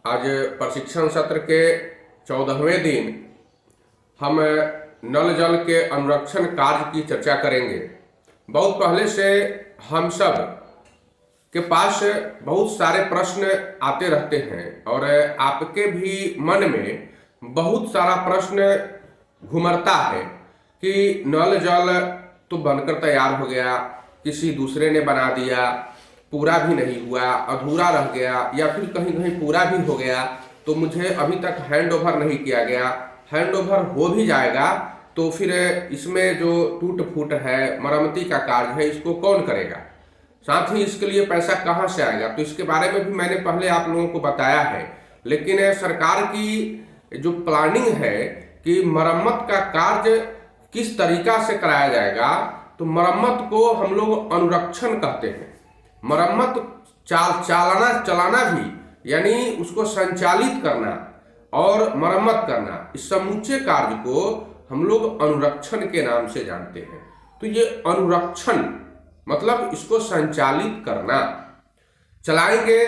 आज प्रशिक्षण सत्र के 14वें दिन हम नल जल के अनुरक्षण कार्य की चर्चा करेंगे। बहुत पहले से हम सब के पास बहुत सारे प्रश्न आते रहते हैं और आपके भी मन में बहुत सारा प्रश्न घुमरता है कि नल जल तो बनकर तैयार हो गया, किसी दूसरे ने बना दिया, पूरा भी नहीं हुआ, अधूरा रह गया, या फिर कहीं कहीं पूरा भी हो गया तो मुझे अभी तक हैंड ओवर नहीं किया गया। हैंड ओवर हो भी जाएगा तो फिर इसमें जो टूट फूट है, मरम्मती का कार्य है, इसको कौन करेगा, साथ ही इसके लिए पैसा कहाँ से आएगा। तो इसके बारे में भी मैंने पहले आप लोगों को बताया है। लेकिन सरकार की जो प्लानिंग है कि मरम्मत का कार्य किस तरीका से कराया जाएगा, तो मरम्मत को हम लोग अनुरक्षण कहते हैं। मरम्मत चलाना भी, यानी उसको संचालित करना और मरम्मत करना, इस समूचे कार्य को हम लोग अनुरक्षण के नाम से जानते हैं। तो ये अनुरक्षण मतलब इसको संचालित करना। चलाएंगे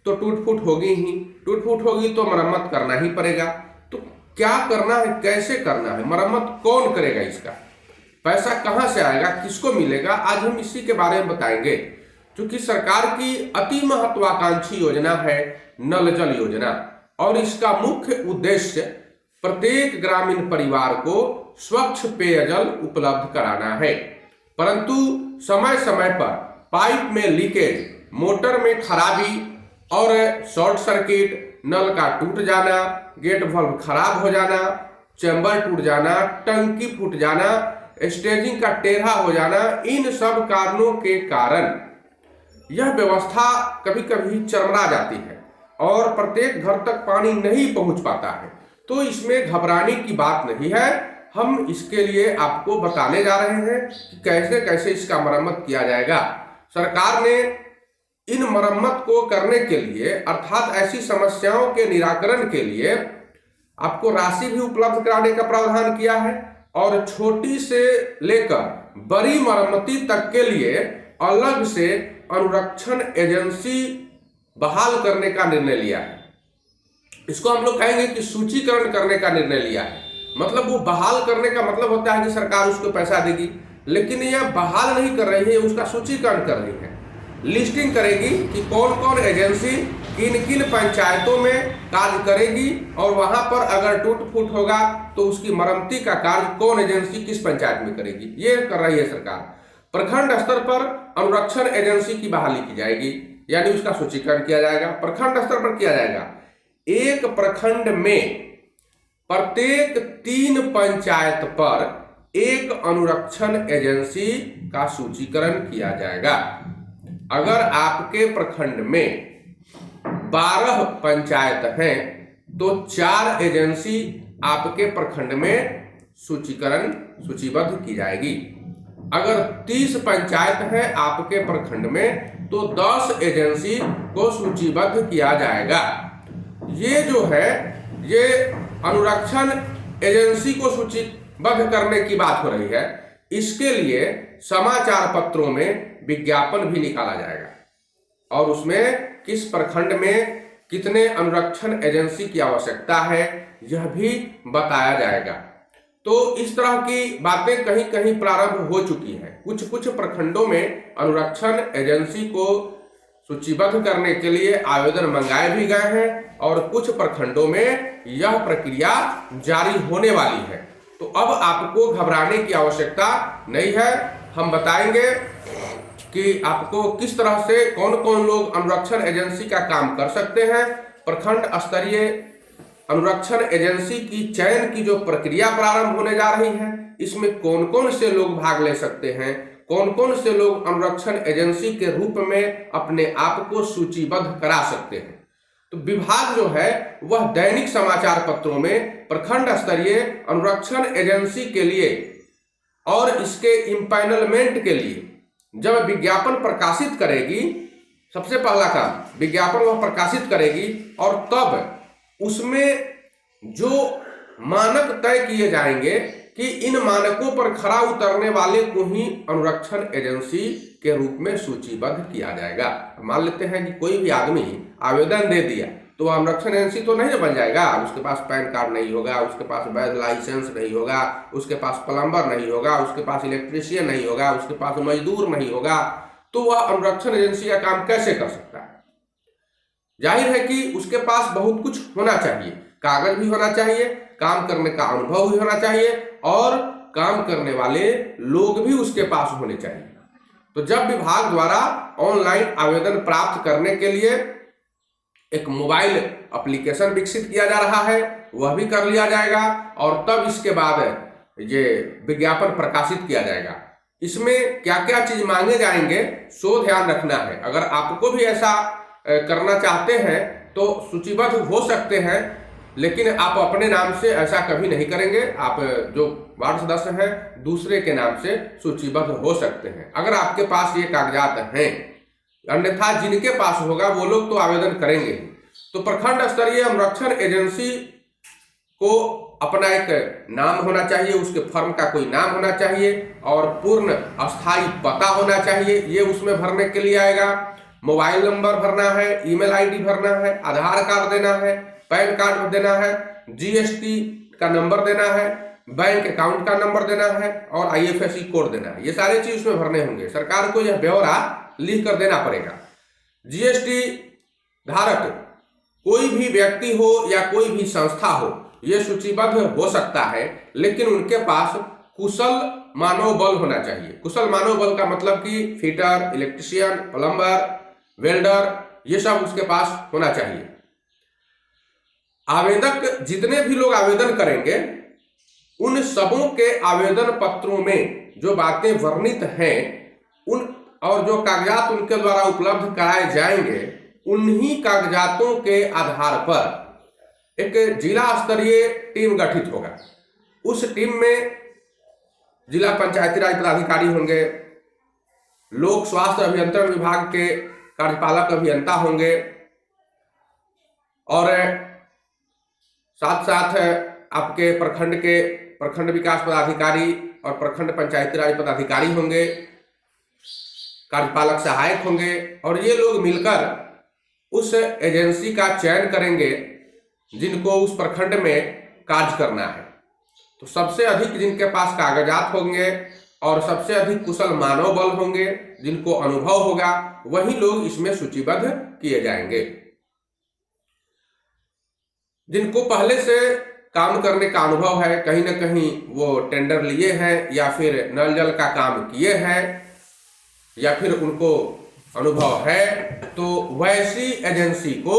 तो टूट फूट होगी ही, टूट फूट होगी तो मरम्मत करना ही पड़ेगा। तो क्या करना है, कैसे करना है, मरम्मत कौन करेगा, इसका पैसा कहाँ से आएगा, किसको मिलेगा, आज हम इसी के बारे में बताएंगे। क्योंकि सरकार की अति महत्वाकांक्षी योजना है नल जल योजना, और इसका मुख्य उद्देश्य प्रत्येक ग्रामीण परिवार को स्वच्छ पेयजल उपलब्ध कराना है। परंतु समय समय पर पाइप में लीकेज, मोटर में खराबी और शॉर्ट सर्किट, नल का टूट जाना, गेट वाल्व खराब हो जाना, चैम्बर टूट जाना, टंकी फूट जाना, स्टेजिंग का टेढ़ा हो जाना, इन सब कारणों के कारण यह व्यवस्था कभी कभी चरमरा जाती है और प्रत्येक घर तक पानी नहीं पहुंच पाता है। तो इसमें घबराने की बात नहीं है। हम इसके लिए आपको बताने जा रहे हैं कि कैसे कैसे इसका मरम्मत किया जाएगा। सरकार ने इन मरम्मत को करने के लिए, अर्थात ऐसी समस्याओं के निराकरण के लिए आपको राशि भी उपलब्ध कराने का प्रावधान किया है, और छोटी से लेकर बड़ी मरम्मती तक के लिए अलग से अनुरक्षण एजेंसी बहाल करने का निर्णय लिया है। इसको हम लोग कहेंगे कि सूचीकरण करने का निर्णय लिया है। मतलब वो बहाल करने का मतलब होता है कि सरकार उसको पैसा देगी, लेकिन यह बहाल नहीं कर रही है, उसका सूचीकरण कर रही है। लिस्टिंग करेगी कि कौन कौन एजेंसी किन किन पंचायतों में कार्य करेगी, और वहां पर अगर टूट फूट होगा तो उसकी मरम्मती का कार्य कौन एजेंसी किस पंचायत में करेगी, ये कर रही है सरकार। प्रखंड स्तर पर अनुरक्षण एजेंसी की बहाली की जाएगी, यानी उसका सूचीकरण किया जाएगा। प्रखंड स्तर पर किया जाएगा। एक प्रखंड में प्रत्येक 3 पंचायत पर एक अनुरक्षण एजेंसी का सूचीकरण किया जाएगा। अगर आपके प्रखंड में 12 पंचायत हैं तो 4 एजेंसी आपके प्रखंड में सूचीबद्ध की जाएगी। अगर 30 पंचायत हैं आपके प्रखंड में तो 10 एजेंसी को सूचीबद्ध किया जाएगा। ये जो है, ये अनुरक्षण एजेंसी को सूचीबद्ध करने की बात हो रही है। इसके लिए समाचार पत्रों में विज्ञापन भी निकाला जाएगा और उसमें किस प्रखंड में कितने अनुरक्षण एजेंसी की आवश्यकता है यह भी बताया जाएगा। तो इस तरह की बातें कहीं कहीं प्रारंभ हो चुकी हैं। कुछ कुछ प्रखंडों में अनुरक्षण एजेंसी को सूचीबद्ध करने के लिए आवेदन मंगाए भी गए हैं और कुछ प्रखंडों में यह प्रक्रिया जारी होने वाली है। तो अब आपको घबराने की आवश्यकता नहीं है। हम बताएंगे कि आपको किस तरह से कौन कौन लोग अनुरक्षण एजेंसी का काम कर सकते हैं। प्रखंड स्तरीय अनुरक्षण एजेंसी की चयन की जो प्रक्रिया प्रारंभ होने जा रही है, इसमें कौन कौन से लोग भाग ले सकते हैं, कौन कौन से लोग अनुरक्षण एजेंसी के रूप में अपने आप को सूचीबद्ध करा सकते हैं। तो विभाग जो है वह दैनिक समाचार पत्रों में प्रखंड स्तरीय अनुरक्षण एजेंसी के लिए और इसके इम्पैनलमेंट के लिए जब विज्ञापन प्रकाशित करेगी, सबसे पहला काम विज्ञापन वह प्रकाशित करेगी और तब उसमें जो मानक तय किए जाएंगे कि इन मानकों पर खरा उतरने वाले को ही अनुरक्षण एजेंसी के रूप में सूचीबद्ध किया जाएगा। मान लेते हैं कि कोई भी आदमी आवेदन दे दिया तो अंगरक्षण एजेंसी तो नहीं बन जाएगा। उसके पास पैन कार्ड नहीं होगा, उसके पास वैध लाइसेंस नहीं होगा, उसके पास प्लम्बर नहीं होगा, उसके पास इलेक्ट्रीशियन नहीं होगा, उसके पास मजदूर नहीं होगा, तो वह अंगरक्षण एजेंसी का काम कैसे कर सकता है। जाहिर है कि उसके पास बहुत कुछ होना चाहिए, कागज भी होना चाहिए, काम करने का अनुभव भी होना चाहिए और काम करने वाले लोग भी उसके पास होने चाहिए। तो जब विभाग द्वारा ऑनलाइन आवेदन प्राप्त करने के लिए एक मोबाइल एप्लीकेशन विकसित किया जा रहा है, वह भी कर लिया जाएगा और तब इसके बाद ये विज्ञापन प्रकाशित किया जाएगा। इसमें क्या क्या चीज मांगे जाएंगे सो ध्यान रखना है। अगर आपको भी ऐसा करना चाहते हैं तो सूचीबद्ध हो सकते हैं, लेकिन आप अपने नाम से ऐसा कभी नहीं करेंगे। आप जो वार्ड सदस्य हैं दूसरे के नाम से सूचीबद्ध हो सकते हैं अगर आपके पास ये कागजात हैं। अन्यथा जिनके पास होगा वो लोग तो आवेदन करेंगे। तो प्रखंड स्तरीय अंगरक्षण एजेंसी को अपना एक नाम होना चाहिए, उसके फर्म का कोई नाम होना चाहिए और पूर्ण अस्थायी पता होना चाहिए, ये उसमें भरने के लिए आएगा। मोबाइल नंबर भरना है, ईमेल आईडी भरना है, आधार कार्ड देना है, पैन कार्ड देना है, जीएसटी का नंबर देना है, बैंक अकाउंट का नंबर देना है और आईएफएससी कोड देना है। ये सारे चीज उसमें भरने होंगे। सरकार को यह ब्यौरा लिख कर देना पड़ेगा। जीएसटी धारक कोई भी व्यक्ति हो या कोई भी संस्था हो, यह सूचीबद्ध हो सकता है, लेकिन उनके पास कुशल मानव बल होना चाहिए। कुशल मानव बल का मतलब कि फिटर, इलेक्ट्रीशियन, प्लम्बर, वेल्डर, ये सब उसके पास होना चाहिए। आवेदक जितने भी लोग आवेदन करेंगे उन सबों के आवेदन पत्रों में जो बातें वर्णित हैं उन और जो कागजात उनके द्वारा उपलब्ध कराए जाएंगे, उन्हीं कागजातों के आधार पर एक जिला स्तरीय टीम गठित होगा। उस टीम में जिला पंचायती राज पदाधिकारी होंगे, लोक स्वास्थ्य अभियंत्रण विभाग के कार्यपालक अभियंता होंगे और साथ साथ आपके प्रखंड विकास पदाधिकारी और प्रखंड पंचायती राज पदाधिकारी होंगे, कार्यपालक सहायक होंगे और ये लोग मिलकर उस एजेंसी का चयन करेंगे जिनको उस प्रखंड में कार्य करना है। तो सबसे अधिक जिनके पास कागजात होंगे और सबसे अधिक कुशल मानव बल होंगे, जिनको अनुभव होगा, वही लोग इसमें सूचीबद्ध किए जाएंगे। जिनको पहले से काम करने का अनुभव है, कहीं ना कहीं वो टेंडर लिए हैं या फिर नल जल का काम किए हैं या फिर उनको अनुभव है, तो वैसी एजेंसी को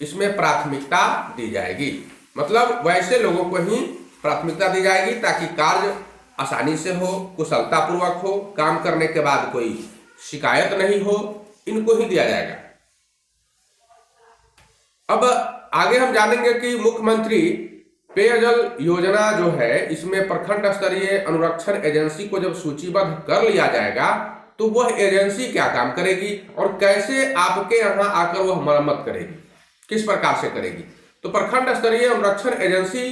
इसमें प्राथमिकता दी जाएगी। मतलब वैसे लोगों को ही प्राथमिकता दी जाएगी ताकि कार्य आसानी से हो, कुशलता पूर्वक हो, काम करने के बाद कोई शिकायत नहीं हो, इनको ही दिया जाएगा। अब आगे हम जानेंगे कि मुख्यमंत्री पेयजल योजना जो है, इसमें प्रखंड स्तरीय अनुरक्षण एजेंसी को जब सूचीबद्ध कर लिया जाएगा तो वह एजेंसी क्या काम करेगी और कैसे आपके यहाँ आकर वह मरम्मत करेगी, किस प्रकार से करेगी। तो प्रखंड स्तरीय अनुरक्षण एजेंसी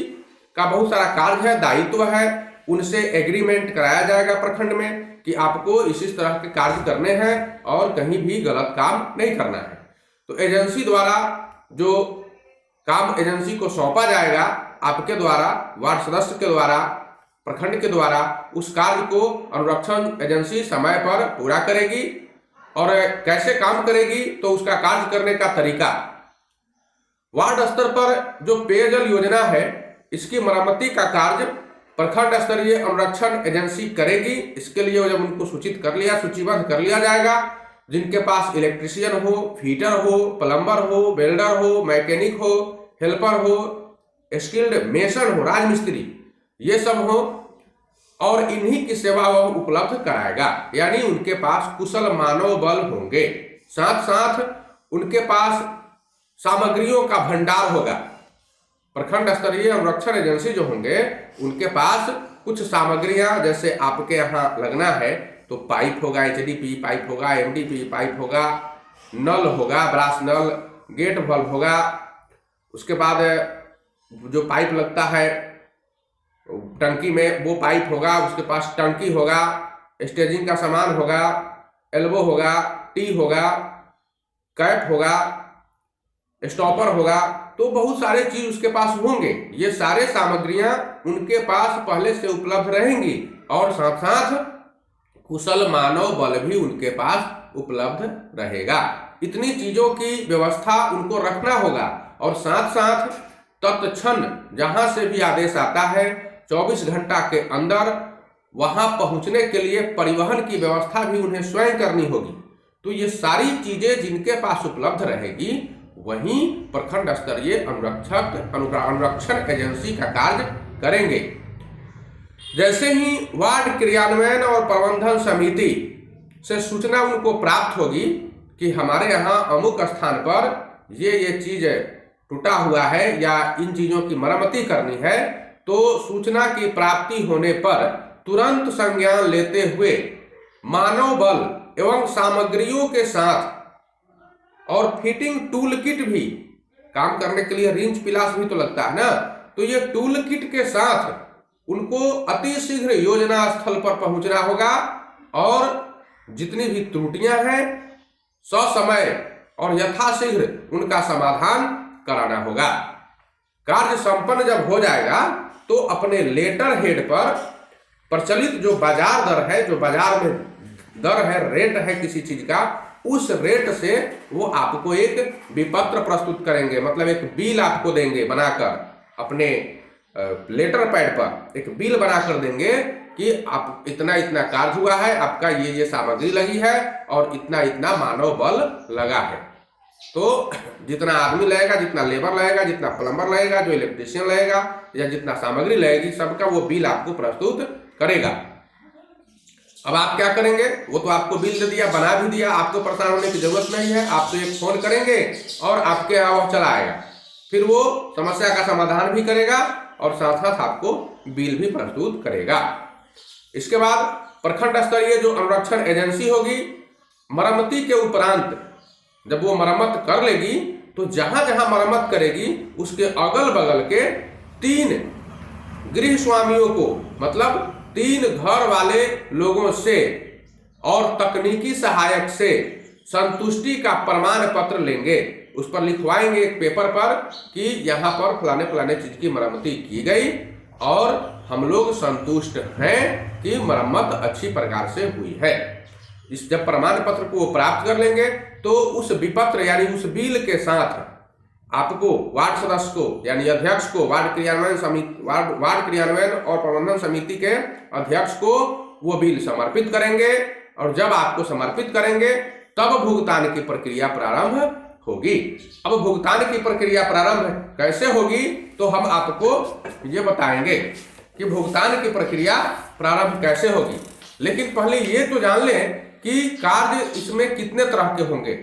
का बहुत सारा कार्य है, दायित्व है। उनसे एग्रीमेंट कराया जाएगा प्रखंड में कि आपको इस तरह के कार्य करने हैं और कहीं भी गलत काम नहीं करना है। तो एजेंसी द्वारा जो काम एजेंसी को सौंपा जाएगा, आपके द्वारा, वार्ड सदस्य के द्वारा, प्रखंड के द्वारा, उस कार्य को अनुरक्षण एजेंसी समय पर पूरा करेगी। और कैसे काम करेगी, तो उसका कार्य करने का तरीका, वार्ड स्तर पर जो पेयजल योजना है इसकी मरम्मति का कार्य प्रखंड स्तरीय अनुरक्षण एजेंसी करेगी। इसके लिए जब उनको सूचीबद्ध कर लिया जाएगा, जिनके पास इलेक्ट्रीशियन हो, फीटर हो, प्लम्बर हो, वेल्डर हो, मैकेनिक हो, हेल्पर हो, स्किल्ड मेसन हो, राजमिस्त्री, ये सब हो, और इन्हीं की सेवा वह उपलब्ध कराएगा। यानी उनके पास कुशल मानव बल होंगे, साथ साथ उनके पास सामग्रियों का भंडार होगा। प्रखंड स्तरीय अनुरक्षण एजेंसी जो होंगे उनके पास कुछ सामग्रियां, जैसे आपके यहाँ लगना है तो पाइप होगा, एचडीपी पाइप होगा, एमडीपी पाइप होगा, नल होगा, ब्रास नल, गेट बल्ब होगा। उसके बाद जो पाइप लगता है टंकी में वो पाइप होगा, उसके पास टंकी होगा, स्टेजिंग का सामान होगा, एल्बो होगा, टी होगा, कैप होगा, स्टॉपर होगा, तो बहुत सारे चीज उसके पास होंगे। ये सारे सामग्रियां उनके पास पहले से उपलब्ध रहेंगी और साथ साथ कुशल मानव बल भी उनके पास उपलब्ध रहेगा। इतनी चीजों की व्यवस्था उनको रखना होगा और साथ साथ तत्क्षण जहां से भी आदेश आता है 24 घंटा के अंदर वहां पहुंचने के लिए परिवहन की व्यवस्था भी उन्हें स्वयं करनी होगी। तो ये सारी चीजें जिनके पास उपलब्ध रहेगी वहीं प्रखंड स्तरीय अनुरक्षण एजेंसी का कार्य करेंगे। जैसे ही वार्ड क्रियान्वयन और प्रबंधन समिति से सूचना उनको प्राप्त होगी कि हमारे यहाँ अमुक स्थान पर ये चीज टूटा हुआ है या इन चीजों की मरम्मती करनी है, तो सूचना की प्राप्ति होने पर तुरंत संज्ञान लेते हुए मानव बल एवं सामग्रियों के साथ और फिटिंग टूल किट भी, काम करने के लिए रिंच पिलास भी तो लगता है ना, तो ये टूल किट के साथ उनको अति शीघ्र योजना स्थल पर पहुंचना होगा और जितनी भी त्रुटियां हैं ससमय और यथाशीघ्र उनका समाधान कराना होगा। कार्य संपन्न जब हो जाएगा तो अपने लेटर हेड पर प्रचलित जो बाजार दर है, जो बाजार में दर है, रेट है किसी चीज का, उस रेट से वो आपको एक विपत्र प्रस्तुत करेंगे, मतलब एक बिल आपको देंगे बनाकर, अपने लेटर पैड पर एक बिल बनाकर देंगे कि आप इतना इतना कार्य हुआ है, आपका ये सामग्री लगी है और इतना इतना मानव बल लगा है। तो जितना आदमी लगेगा, जितना लेबर लगेगा, जितना प्लम्बर लगेगा, जो इलेक्ट्रीशियन लगेगा या जितना सामग्री लगेगी, सबका वो बिल आपको प्रस्तुत करेगा। अब आप क्या करेंगे, वो तो आपको बिल दे दिया, बना भी दिया, आपको परेशान होने की जरूरत नहीं है। आप तो एक फोन करेंगे और आपके यहाँ वो चला आएगा, फिर वो समस्या का समाधान भी करेगा और साथ साथ आपको बिल भी प्रस्तुत करेगा। इसके बाद प्रखंड स्तरीय जो अनुरक्षण एजेंसी होगी, मरम्मती के उपरांत जब वो मरम्मत कर लेगी तो जहां जहां मरम्मत करेगी उसके अगल बगल के 3 गृह स्वामियों को, मतलब 3 घर वाले लोगों से और तकनीकी सहायक से संतुष्टि का प्रमाण पत्र लेंगे। उस पर लिखवाएंगे एक पेपर पर कि यहाँ पर फलाने फलाने चीज की मरम्मती की गई और हम लोग संतुष्ट हैं कि मरम्मत अच्छी प्रकार से हुई है। इस जब प्रमाण पत्र को वो प्राप्त कर लेंगे तो उस विपत्र यानी उस बिल के साथ आपको वार्ड सदस्य को यानी अध्यक्ष को, वार्ड क्रियान्वयन और प्रबंधन समिति के अध्यक्ष को वो बिल समर्पित करेंगे और जब आपको समर्पित करेंगे तब भुगतान की प्रक्रिया प्रारंभ होगी। अब भुगतान की प्रक्रिया प्रारंभ कैसे होगी तो हम आपको ये बताएंगे कि भुगतान की प्रक्रिया प्रारंभ कैसे होगी। लेकिन पहले ये तो जान लें कि कार्य इसमें कितने तरह के होंगे।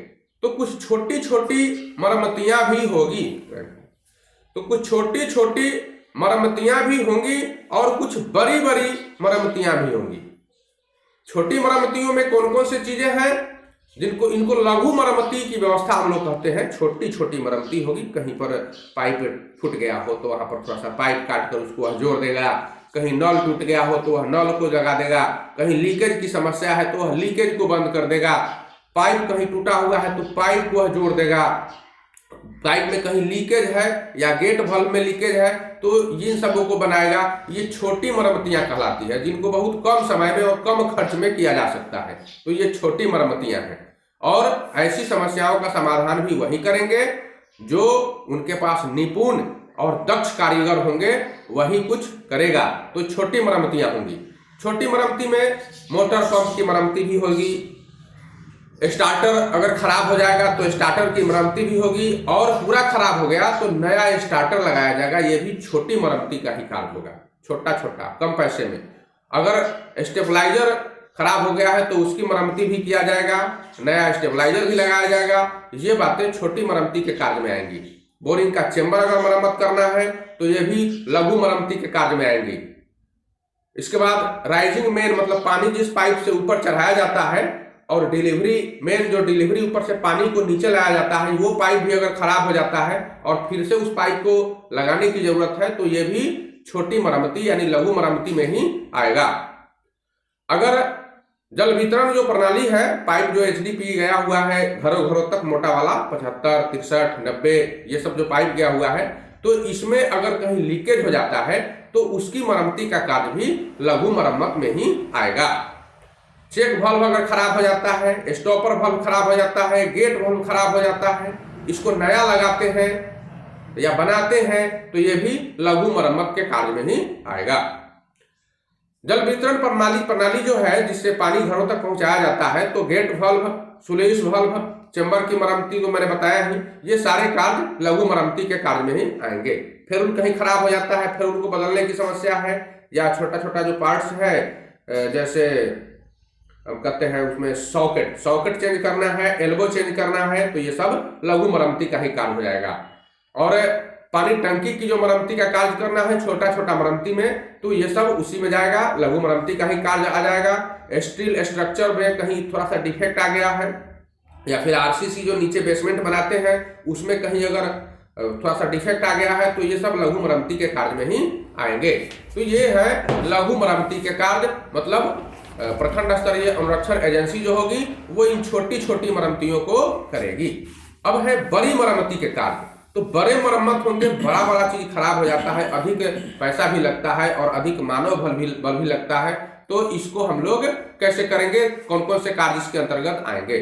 तो कुछ छोटी छोटी मरम्मतियां भी होगी, तो कुछ छोटी छोटी मरम्मतियां भी होंगी और कुछ बड़ी बड़ी मरम्मतियां भी होंगी। छोटी मरम्मतियों में कौन कौन सी चीजें हैं, जिनको इनको लघु मरम्मती की व्यवस्था हम लोग कहते हैं। छोटी छोटी मरम्मती होगी, कहीं पर पाइप फूट गया हो तो वहां पर थोड़ा सा पाइप काट कर उसको जोड़ देगा, कहीं नल टूट गया हो तो वह नल को जगा देगा, कहीं लीकेज की समस्या है तो वह लीकेज को बंद कर देगा, पाइप कहीं टूटा हुआ है तो पाइप को जोड़ देगा, पाइप में कहीं लीकेज है या गेट वाल्व में लीकेज है तो इन सबों को बनाएगा। ये छोटी मरम्मतियां कहलाती है, जिनको बहुत कम समय में और कम खर्च में किया जा सकता है। तो ये छोटी मरम्मतियां हैं और ऐसी समस्याओं का समाधान भी वही करेंगे जो उनके पास निपुण और दक्ष कारीगर होंगे, वही कुछ करेगा। तो छोटी मरम्मतियां होंगी। छोटी मरम्मती में मोटर पंप की मरम्मती भी होगी, स्टार्टर अगर खराब हो जाएगा तो स्टार्टर की मरम्मती भी होगी और पूरा खराब हो गया तो नया स्टार्टर लगाया जाएगा। ये भी छोटी मरम्मती का ही कार्य होगा, छोटा छोटा कम पैसे में। अगर स्टेबलाइजर खराब हो गया है तो उसकी मरम्मती भी किया जाएगा, नया स्टेबलाइजर भी लगाया जाएगा। ये बातें छोटी मरम्मती के कार्य में आएंगी। बोरिंग का चेंबर अगर मरम्मत करना है तो ये भी लघु मरम्मती के कार्य में आएंगी। इसके बाद राइजिंग मेन, मतलब पानी जिस पाइप से ऊपर चढ़ाया जाता है और डिलीवरी मेन, जो डिलीवरी ऊपर से पानी को नीचे लाया जाता है, वो पाइप भी अगर खराब हो जाता है और फिर से उस पाइप को लगाने की जरूरत है तो ये भी छोटी मरम्मती यानी लघु मरम्मती में ही आएगा। अगर जल वितरण जो प्रणाली है, पाइप जो एचडीपी गया हुआ है घरों घरों तक, मोटा वाला 75, 63, 90, ये सब जो पाइप गया हुआ है, तो इसमें अगर कहीं लीकेज हो जाता है तो उसकी मरम्मती का कार्य भी लघु मरम्मत में ही आएगा। चेक वाल्व अगर खराब हो जाता है, स्टॉपर वाल्व खराब हो जाता है, गेट वाल्व खराब हो जाता है, इसको नया लगाते हैं या बनाते हैं, तो ये भी लघु मरम्मत के कार्य में ही आएगा। जल वितरण प्रणाली जो है, जिससे पानी घरों तक पहुंचाया जाता है, तो gate valve, sluice valve, chamber की मरम्मती को मैंने बताया ही, ये सारे कार्य लघु मरम्मती के कार्य में ही आएंगे। फिर उन कहीं खराब हो जाता है, फिर उनको बदलने की समस्या है, या छोटा छोटा जो पार्ट्स है, जैसे हम कहते हैं उसमें सॉकेट चेंज करना है, एल्बो चेंज करना है, तो ये सब लघु मरम्मती का ही कार्य हो जाएगा। और पानी टंकी की जो मरम्मती का कार्य करना है छोटा छोटा मरम्मती में, तो ये सब उसी में जाएगा, लघु मरम्मती का ही कार्य आ जाएगा। स्टील स्ट्रक्चर में कहीं थोड़ा सा डिफेक्ट आ गया है, या फिर आरसीसी जो नीचे बेसमेंट बनाते हैं उसमें कहीं अगर थोड़ा सा डिफेक्ट आ गया है, तो ये सब लघु मरम्मती के कार्य में ही आएंगे। तो ये है लघु मरम्मती के कार्य, मतलब प्रखंड स्तरीय अनुरक्षण एजेंसी जो होगी वो इन छोटी छोटी मरम्मतियों को करेगी। अब है बड़ी मरम्मती के कार्य। तो बड़े मरम्मत होंगे, बड़ा बड़ा चीज खराब हो जाता है, अधिक पैसा भी लगता है और अधिक मानव बल भी लगता है, तो इसको हम लोग कैसे करेंगे, कौन कौन से कार्य इसके अंतर्गत आएंगे।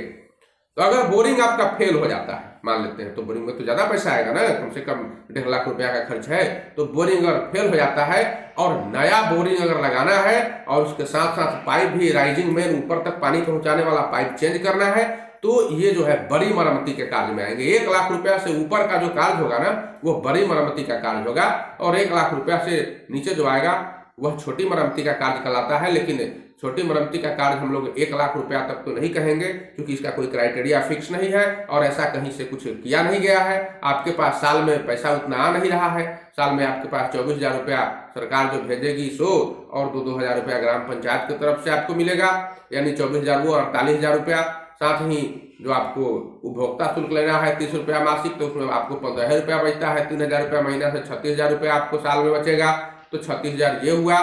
तो अगर बोरिंग आपका फेल हो जाता है, मान लेते हैं, तो बोरिंग में तो ज्यादा पैसा आएगा ना, कम से कम 1.5 लाख रुपया का खर्च है, तो बोरिंग अगर फेल हो जाता है और नया बोरिंग अगर लगाना है और उसके साथ साथ पाइप भी राइजिंग में ऊपर तक पानी पहुंचाने वाला पाइप चेंज करना है, तो ये जो है बड़ी मरम्मती के कार्य में आएंगे। 1 लाख रुपया से ऊपर का जो कार्य होगा ना, वो बड़ी मरम्मती का कार्य होगा, और 1 लाख रुपया से नीचे जो आएगा वह छोटी मरम्मती का कार्य कहलाता है। लेकिन छोटी मरम्मती का कार्य हम लोग 1 लाख रुपया तक तो नहीं कहेंगे, क्योंकि इसका कोई क्राइटेरिया फिक्स नहीं है और ऐसा कहीं से कुछ किया नहीं गया है। आपके पास साल में पैसा उतना आ नहीं रहा है, साल में आपके पास 24,000 रुपया सरकार जो भेजेगी सो, और 2-2 हज़ार रुपया ग्राम पंचायत की तरफ से आपको मिलेगा, यानी 24,000 वो 48,000 रुपया। साथ ही जो आपको उपभोक्ता शुल्क लेना है 30 रुपया मासिक, तो उसमें आपको 15 रुपया बचता है, 3,000 रुपया महीना से 36,000 रुपया आपको साल में बचेगा। तो 36,000 ये हुआ,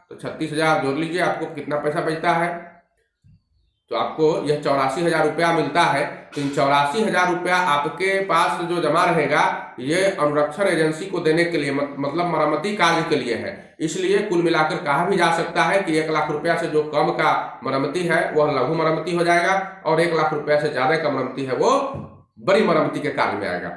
तो 36,000 जोड़ लीजिए, आपको कितना पैसा बचता है, तो आपको यह 84,000 रुपया मिलता है। तो इन 84,000 रुपया आपके पास जो जमा रहेगा, ये अनुरक्षण एजेंसी को देने के लिए, मतलब मरम्मती कार्य के लिए है। इसलिए कुल मिलाकर कहा भी जा सकता है कि 1 लाख रुपया से जो कम का मरम्मती है वह लघु मरम्मती हो जाएगा, और 1 लाख रुपया से ज्यादा का मरम्मती है वो बड़ी मरम्मती के कार्य में आएगा।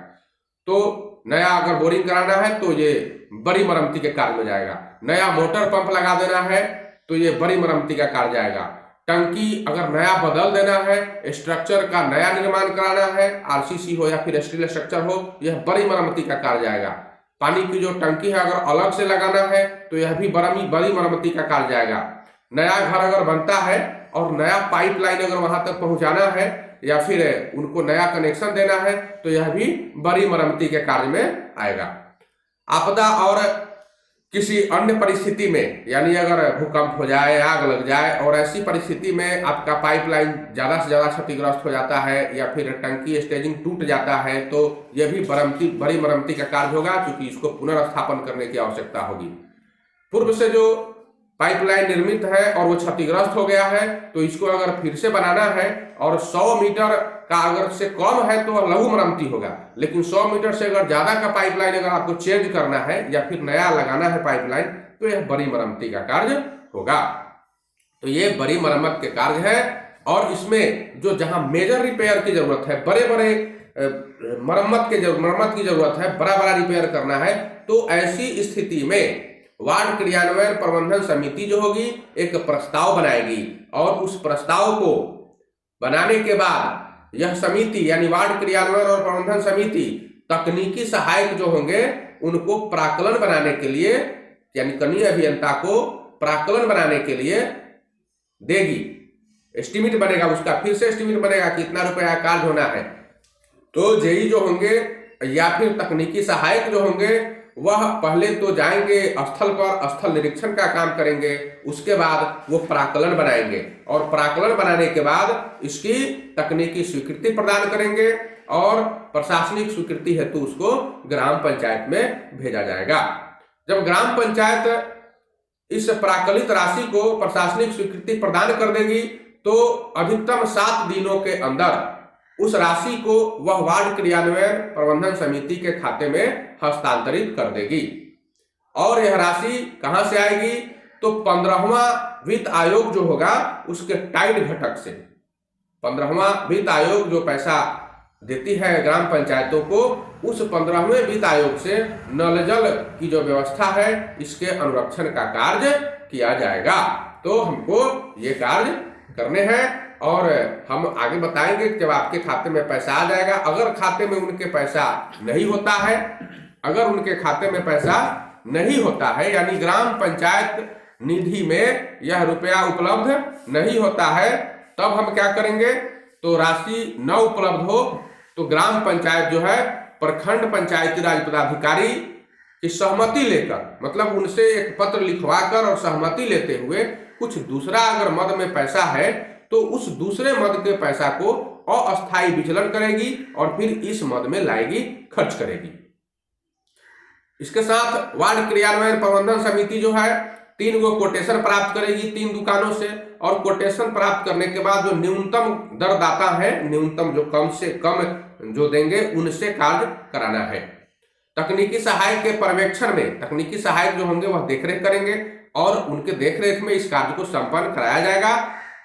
तो नया अगर बोरिंग कराना है तो ये बड़ी मरम्मती के कार्य में जाएगा। नया मोटर पंप लगा देना है तो ये बड़ी मरम्मती का कार्य जाएगा। टंकी अगर नया बदल देना है, स्ट्रक्चर का नया निर्माण कराना है, आरसीसी हो या फिर स्टील स्ट्रक्चर हो, यह बड़ी मरम्मती का कार्य जाएगा। पानी की जो टंकी है अगर अलग से लगाना है तो यह भी बड़ी मरम्मती का कार्य जाएगा। नया घर अगर बनता है और नया पाइपलाइन अगर वहां तक पहुंचाना है या फिर उनको नया कनेक्शन देना है, तो यह भी बड़ी मरम्मती के कार्य में आएगा। आपदा और किसी अन्य परिस्थिति में, यानी अगर भूकंप हो जाए, आग लग जाए, और ऐसी परिस्थिति में आपका पाइपलाइन ज्यादा से ज्यादा क्षतिग्रस्त हो जाता है या फिर टंकी स्टेजिंग टूट जाता है, तो यह भी बड़ी मरम्मती का कार्य होगा, क्योंकि इसको पुनर्स्थापन करने की आवश्यकता होगी। पूर्व से जो पाइपलाइन निर्मित है और वो क्षतिग्रस्त हो गया है, तो इसको अगर फिर से बनाना है और 100 मीटर का अगर से कम है तो लघु मरम्मती होगा, लेकिन 100 मीटर से अगर ज्यादा का पाइपलाइन अगर आपको चेंज करना है या फिर नया लगाना है पाइपलाइन, तो यह बड़ी मरम्मती का कार्य होगा। तो ये बड़ी मरम्मत के कार्य है, और इसमें जो जहां मेजर रिपेयर की जरूरत है, बड़े बड़े मरम्मत की जरूरत है, बड़ा बड़ा रिपेयर करना है, तो ऐसी स्थिति में वार्ड क्रियान्वयन प्रबंधन समिति जो होगी एक प्रस्ताव बनाएगी, और उस प्रस्ताव को बनाने के बाद यह समिति यानी वार्ड क्रियान्वयन और प्रबंधन समिति तकनीकी सहायक जो होंगे उनको प्राक्कलन बनाने के लिए, यानी कनीय अभियंता को प्राक्कलन बनाने के लिए देगी। एस्टीमेट बनेगा उसका, फिर से एस्टीमेट बनेगा कितना रुपया कार्य होना है। तो जेई जो होंगे या फिर तकनीकी सहायक जो होंगे वह पहले तो जाएंगे स्थल पर, स्थल निरीक्षण का काम करेंगे, उसके बाद वो प्राक्कलन बनाएंगे, और प्राक्कलन बनाने के बाद इसकी तकनीकी स्वीकृति प्रदान करेंगे, और प्रशासनिक स्वीकृति हेतु उसको ग्राम पंचायत में भेजा जाएगा। जब ग्राम पंचायत इस प्राक्कलित राशि को प्रशासनिक स्वीकृति प्रदान कर देगी, तो अधिकतम 7 दिनों के अंदर उस राशि को वह वार्ड क्रियान्वयन प्रबंधन समिति के खाते में हस्तांतरित कर देगी। और यह राशि कहां से आएगी? तो 15वां वित्त आयोग जो होगा उसके टाइड घटक से। 15वां वित्त आयोग जो पैसा देती है ग्राम पंचायतों को, उस 15वें वित्त आयोग से नल जल की जो व्यवस्था है इसके अनुरक्षण का कार्य किया जाएगा। तो हमको ये कार्य करने हैं और हम आगे बताएंगे जब आपके खाते में पैसा आ जाएगा। अगर खाते में उनके पैसा नहीं होता है, अगर उनके खाते में पैसा नहीं होता है यानी ग्राम पंचायत निधि में यह रुपया उपलब्ध नहीं होता है, तब हम क्या करेंगे? तो राशि न उपलब्ध हो तो ग्राम पंचायत जो है प्रखंड पंचायती राज पदाधिकारी की सहमति लेकर, मतलब उनसे एक पत्र लिखवाकर और सहमति लेते हुए कुछ दूसरा अगर मद में पैसा है तो उस दूसरे मद के पैसा को अस्थायी विचलन करेगी और फिर इस मद में लाएगी, खर्च करेगी। इसके साथ वार्ड क्रियान्वयन प्रबंधन समिति जो है 3 गो कोटेशन प्राप्त करेगी 3 दुकानों से, और कोटेशन प्राप्त करने के बाद जो न्यूनतम दरदाता है, न्यूनतम जो कम से कम जो देंगे उनसे कार्य कराना है। तकनीकी सहायक के पर्यवेक्षण में तकनीकी सहायक जो होंगे वह देखरेख करेंगे और उनके देखरेख में इस कार्य को संपन्न कराया जाएगा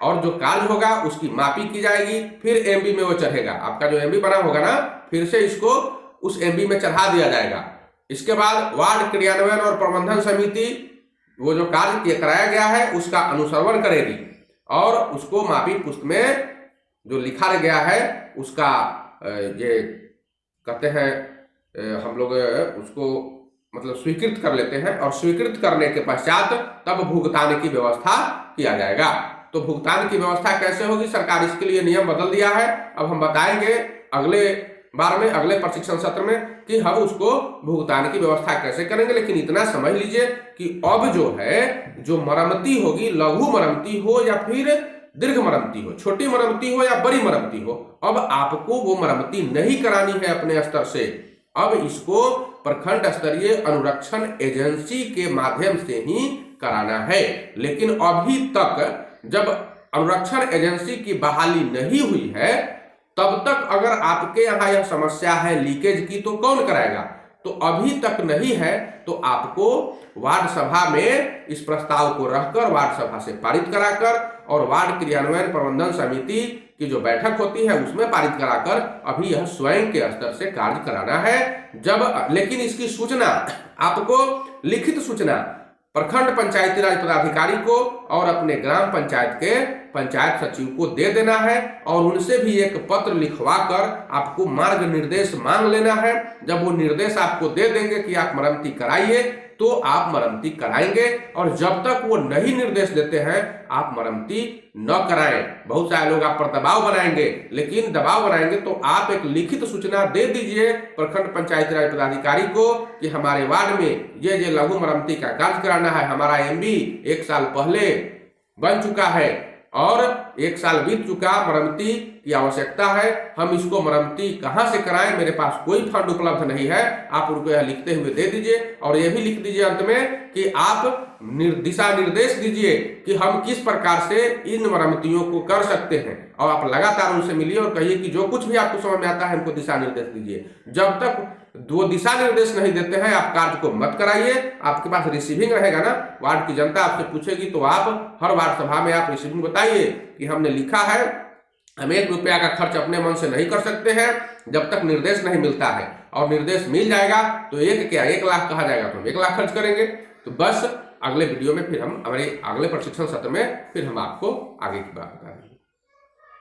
और जो कार्य होगा उसकी मापी की जाएगी, फिर एमबी में वो चढ़ेगा। आपका जो एमबी बना होगा ना, फिर से इसको उस एमबी में चढ़ा दिया जाएगा। इसके बाद वार्ड क्रियान्वयन और प्रबंधन समिति वो जो कार्य कराया गया है उसका अनुसरण करेगी और उसको मापी पुस्त में जो लिखा गया है उसका ये कहते हैं हम लोग उसको मतलब स्वीकृत कर लेते हैं, और स्वीकृत करने के पश्चात तब भुगतान की व्यवस्था किया जाएगा। तो भुगतान की व्यवस्था कैसे होगी? सरकार इसके लिए नियम बदल दिया है। अब हम बताएंगे अगले बार में, अगले प्रशिक्षण सत्र में कि हम उसको भुगतान की व्यवस्था कैसे करेंगे। लेकिन इतना समझ लीजिए कि अब जो है जो मरम्मती होगी, लघु मरम्मती हो या फिर दीर्घ मरम्मती हो, छोटी मरम्मती हो या बड़ी मरम्मती हो, अब आपको वो मरम्मती नहीं करानी है अपने स्तर से। अब इसको प्रखंड स्तरीय अनुरक्षण एजेंसी के माध्यम से ही कराना है। लेकिन अभी तक जब अनुरक्षण एजेंसी की बहाली नहीं हुई है तब तक अगर आपके यहाँ यह समस्या है लीकेज की तो कौन कराएगा? तो अभी तक नहीं है तो आपको वार्ड सभा में इस प्रस्ताव को रखकर वार्ड सभा से पारित कराकर और वार्ड क्रियान्वयन प्रबंधन समिति की जो बैठक होती है उसमें पारित कराकर अभी यह स्वयं के स्तर से कार्य कराना है। जब लेकिन इसकी सूचना आपको लिखित सूचना प्रखंड पंचायती राज पदाधिकारी को और अपने ग्राम पंचायत के पंचायत सचिव को दे देना है और उनसे भी एक पत्र लिखवाकर आपको मार्ग निर्देश मांग लेना है। जब वो निर्देश आपको दे देंगे कि आप मरम्मती कराइए तो आप मरम्मती कराएंगे, और जब तक वो नहीं निर्देश देते हैं आप मरम्मती न कराएं। बहुत सारे लोग आप पर दबाव बनाएंगे, लेकिन दबाव बनाएंगे तो आप एक लिखित सूचना दे दीजिए प्रखंड पंचायती राज पदाधिकारी को कि हमारे वार्ड में ये लघु मरम्मती का कार्य कराना है, हमारा एमबी 1 साल पहले बन चुका है और 1 साल बीत चुका, मरम्मती की आवश्यकता है, हम इसको मरम्मती कहां से कराएं, मेरे पास कोई फंड उपलब्ध नहीं है। आप उनको यह लिखते हुए दे दीजिए और यह भी लिख दीजिए अंत में कि आप दिशा निर्देश दीजिए कि हम किस प्रकार से इन मरम्मतियों को कर सकते हैं, और आप लगातार उनसे मिलिए और कहिए कि जो कुछ भी आपको समझ में आता है हमको दिशा निर्देश दीजिए। जब तक वो दिशा निर्देश नहीं देते हैं आप कार्य को मत कराइए। आपके पास रिसीविंग रहेगा ना, वार्ड की जनता आपसे पूछेगी तो आप हर वार्ड सभा में आप रिसीविंग बताइए कि हमने लिखा है, हम 1 रुपया का खर्च अपने मन से नहीं कर सकते हैं जब तक निर्देश नहीं मिलता है, और निर्देश मिल जाएगा तो 1 लाख कहा जाएगा तो हम 1 लाख खर्च करेंगे। तो बस अगले वीडियो में फिर हम हमारे अगले प्रशिक्षण सत्र में फिर हम आपको आगे की बात बताएंगे।